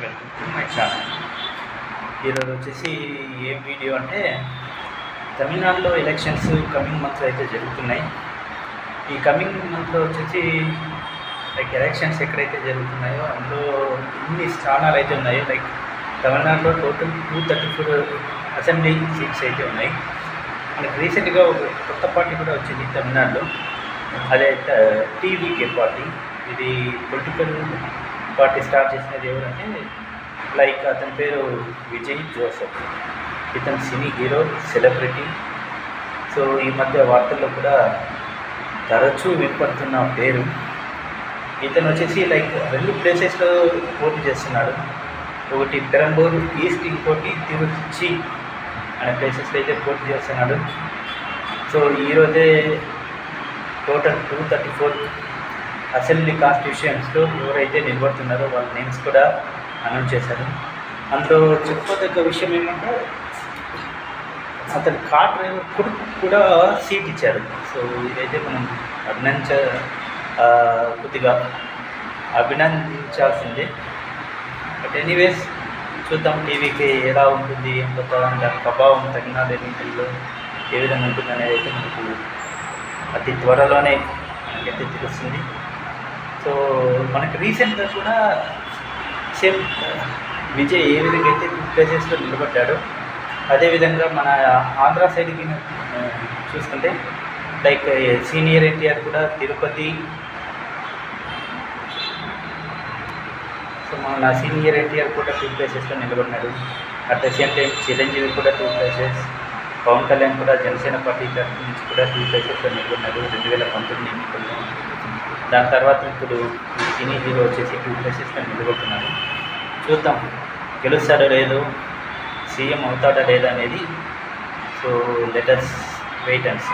Welcome to my channel. ఈరోజు వచ్చేసి ఏం వీడియో అంటే, తమిళనాడులో ఎలక్షన్స్ కమింగ్ మంత్లో అయితే జరుగుతున్నాయి. ఈ కమింగ్ మంత్లో వచ్చేసి లైక్ ఎలక్షన్స్ ఎక్కడైతే జరుగుతున్నాయో అందులో ఇన్ని స్థానాలు అయితే ఉన్నాయి. లైక్ తమిళనాడులో టోటల్ 234 అసెంబ్లీ సీట్స్ అయితే ఉన్నాయి. మనకి రీసెంట్గా ఒక కొత్త పార్టీ కూడా వచ్చింది తమిళనాడులో, అదే టీవీకే పార్టీ. ఇది పొలిటికల్ పార్టీ స్టార్ట్ చేసినది ఎవరంటే, లైక్ అతని పేరు విజయ్ జోసెఫ్. ఇతను సినీ హీరో, సెలబ్రిటీ. సో ఈ మధ్య వార్తల్లో కూడా తరచూ వినపడుతున్న పేరు. ఇతను వచ్చేసి లైక్ 2 ప్లేసెస్లో పోటీ చేస్తున్నాడు. ఒకటి పెరంబూరు ఈస్ట్, ఇంకోటి తిరుచి అనే ప్లేసెస్లో అయితే పోటీ చేస్తున్నాడు. సో ఈరోజే టోటల్ 234 అసెంబ్లీ కాన్స్టిట్యూషన్స్లో ఎవరైతే నిలబడుతున్నారో వాళ్ళ నేమ్స్ కూడా అనౌన్స్ చేశారు. అందులో చెప్పుకోదగ్గ విషయం ఏమంటే, అతను కార్ డ్రైవర్ కొడుకు కూడా సీట్ ఇచ్చారు. సో ఇదైతే మనం కొద్దిగా అభినందించాల్సిందే. బట్ ఎనీవేస్ చూద్దాం టీవీకి ఎలా ఉంటుంది, ఎంత దాని ప్రభావం తమిళనాడు ఎన్నికల్లో ఏ విధంగా ఉంటుంది అనేది అయితే మనకు అతి త్వరలోనే మనకైతే తెలుస్తుంది. సో మనకి రీసెంట్గా కూడా సేమ్ విజయ్ ఏ విధంగా అయితే 2 ప్లేసెస్లో నిలబడ్డాడో, అదేవిధంగా మన ఆంధ్ర సైడ్కి చూసుకుంటే లైక్ సీనియర్ ఎన్టీఆర్ కూడా తిరుపతి, సో మన సీనియర్ ఎన్టీఆర్ కూడా 2 ప్లేసెస్లో నిలబడినాడు. At the same time Chiranjeevi కూడా 2 ప్లేసెస్, పవన్ కళ్యాణ్ కూడా జనసేన పార్టీ తరఫు నుంచి కూడా 2 ప్లేసెస్లో నిలబడినాడు 2019 ఎన్నికల్లో. దాని తర్వాత ఇప్పుడు సినీ హీరో వచ్చేసి 2 ప్లేసెస్లో నిలబడుతున్నాడు. చూద్దాం గెలుస్తాడో లేదో, సీఎం అవుతాడో లేదా అనేది. So let us wait and see.